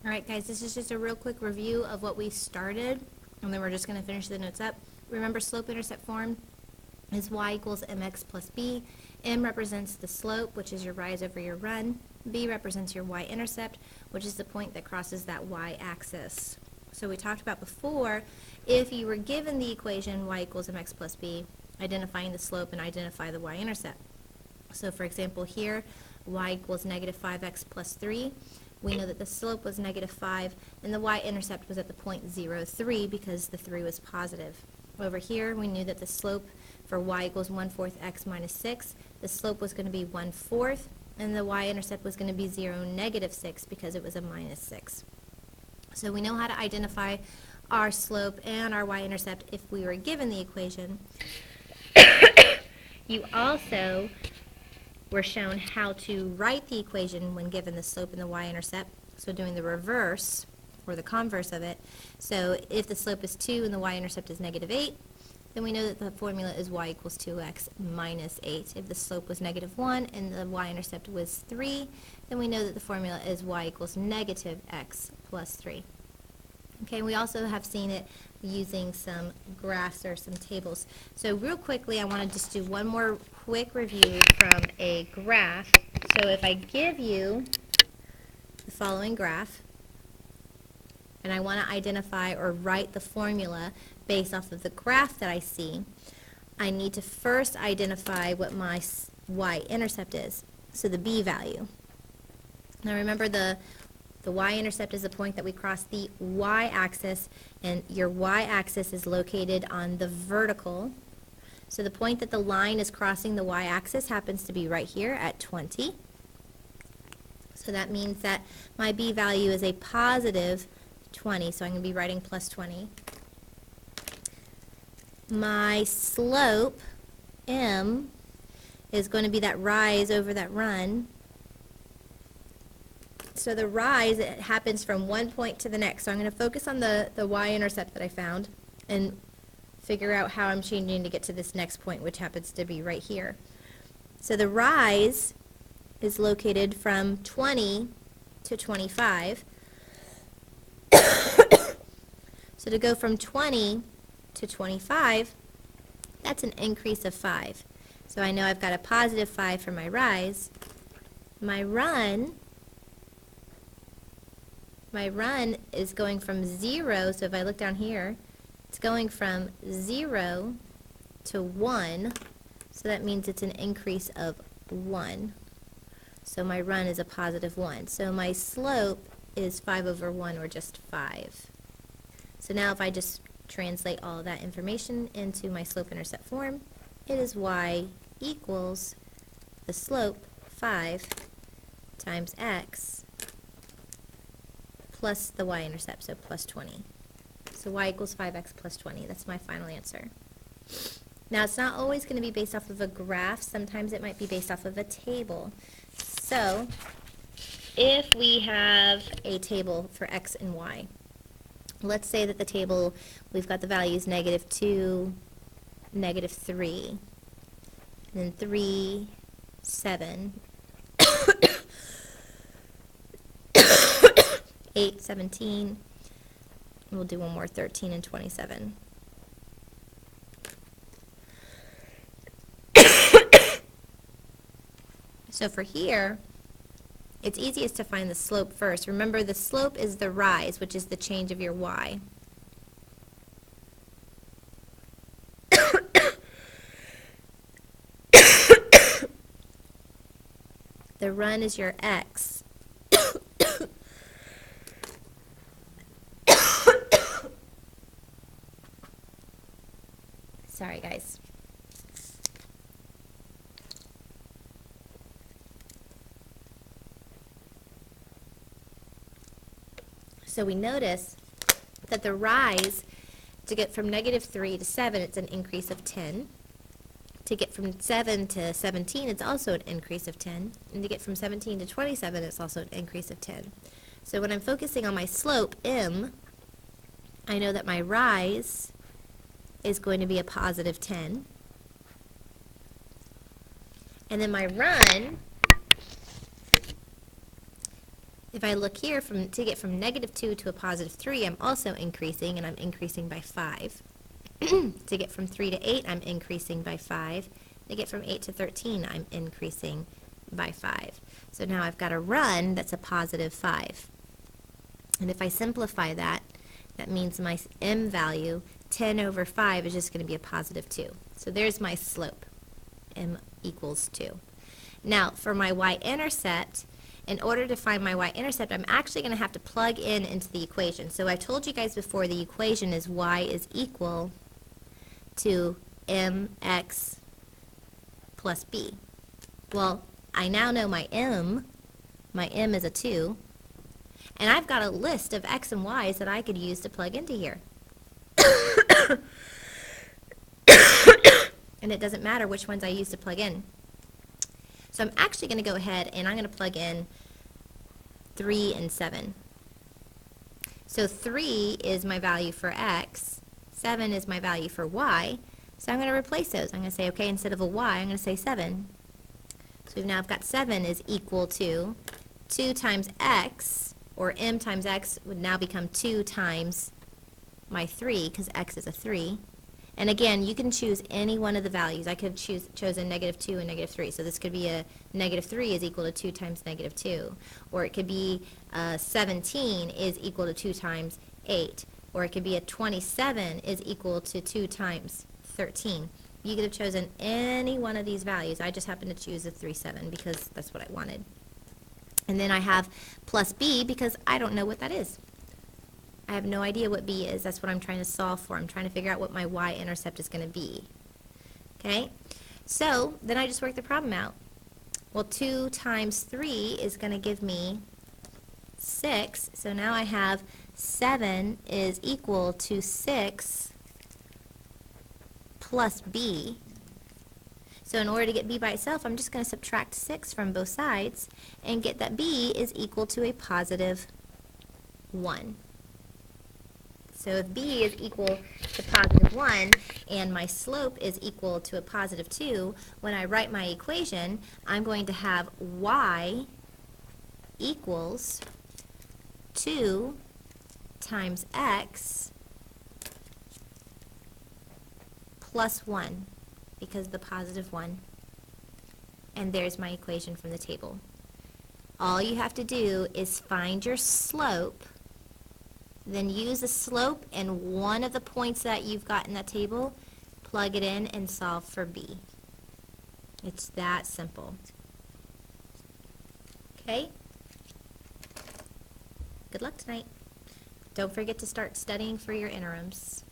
Alright guys, this is just a real quick review of what we started, and then we're just going to finish the notes up. Remember, slope-intercept form is y equals mx plus b. M represents the slope, which is your rise over your run. B represents your y-intercept, which is the point that crosses that y-axis. So we talked about before, if you were given the equation y equals mx plus b, identifying the slope and identify the y-intercept. So for example here, y equals negative 5x plus 3. We know that the slope was negative 5, and the y-intercept was at the point 0, 3, because the 3 was positive. Over here, we knew that the slope for y equals 1/4 x minus 6, the slope was going to be 1/4, and the y-intercept was going to be 0, negative 6, because it was a minus 6. So we know how to identify our slope and our y-intercept if we were given the equation. You also were shown how to write the equation when given the slope and the y-intercept, so doing the reverse, or the converse of it. So if the slope is 2 and the y-intercept is negative 8, then we know that the formula is y equals 2x minus 8. If the slope was negative 1 and the y-intercept was 3, then we know that the formula is y equals negative x plus 3. Okay, we also have seen it using some graphs or some tables. So real quickly, I want to just do one more quick review from a graph. So if I give you the following graph, and I want to identify or write the formula based off of the graph that I see, I need to first identify what my y-intercept is, so the b value. Now remember, the y-intercept is the point that we cross the y-axis, and your y-axis is located on the vertical. So the point that the line is crossing the y-axis happens to be right here at 20. So that means that my b value is a positive 20, so I'm going to be writing plus 20. My slope, m, is going to be that rise over that run. So the rise, it happens from one point to the next. So I'm going to focus on the y-intercept that I found and figure out how I'm changing to get to this next point, which happens to be right here. So the rise is located from 20 to 25. So to go from 20 to 25, that's an increase of 5. So I know I've got a positive 5 for my rise. My run is going from 0, so if I look down here, it's going from 0 to 1, so that means it's an increase of 1. So my run is a positive 1. So my slope is 5 over 1, or just 5. So now if I just translate all of that information into my slope-intercept form, it is y equals the slope, 5, times x, plus the y-intercept, so plus 20. So y equals 5x plus 20. That's my final answer. Now, it's not always going to be based off of a graph. Sometimes it might be based off of a table. So if we have a table for x and y, let's say that the table, we've got the values negative 2, negative 3, and then 3, 7, 8, 17, and we'll do one more, 13 and 27. So for here, it's easiest to find the slope first. Remember, the slope is the rise, which is the change of your y. The run is your x. Sorry, guys. So we notice that the rise, to get from negative 3 to 7, it's an increase of 10. To get from 7 to 17, it's also an increase of 10. And to get from 17 to 27, it's also an increase of 10. So when I'm focusing on my slope, m, I know that my rise is going to be a positive 10. And then my run If I look here, to get from -2 to a +3, I'm also increasing, and I'm increasing by 5. To get from 3 to 8, I'm increasing by 5. To get from 8 to 13, I'm increasing by 5. So now I've got a run that's a +5. And if I simplify that, that means my m value, 10 over 5, is just going to be a +2. So there's my slope, m equals 2. Now, for my y-intercept, in order to find my y-intercept, I'm actually going to have to plug into the equation. So I told you guys before, the equation is y is equal to mx plus b. Well, I now know my m. My m is a 2. And I've got a list of x and y's that I could use to plug into here. And it doesn't matter which ones I use to plug in. So I'm actually going to go ahead and I'm going to plug in 3 and 7. So 3 is my value for x, 7 is my value for y, so I'm going to replace those. I'm going to say, okay, instead of a y, I'm going to say 7. So we've now got 7 is equal to 2 times x, or m times x would now become 2 times my 3, because x is a 3. And again, you can choose any one of the values. I could have chosen -2 and -3. So this could be a -3 is equal to 2 times -2. Or it could be 17 is equal to 2 times 8. Or it could be a 27 is equal to 2 times 13. You could have chosen any one of these values. I just happened to choose a 3-7 because that's what I wanted. And then I have plus b because I don't know what that is. I have no idea what b is. That's what I'm trying to solve for. I'm trying to figure out what my y-intercept is going to be. Okay? So then I just work the problem out. Well, 2 times 3 is going to give me 6. So now I have 7 is equal to 6 plus b. So in order to get b by itself, I'm just going to subtract 6 from both sides and get that b is equal to a +1. So if b is equal to +1 and my slope is equal to a +2, when I write my equation, I'm going to have y equals 2 times x plus 1, because of the +1. And there's my equation from the table. All you have to do is find your slope, then use the slope and one of the points that you've got in that table, plug it in and solve for b. It's that simple. Okay? Good luck tonight. Don't forget to start studying for your interims.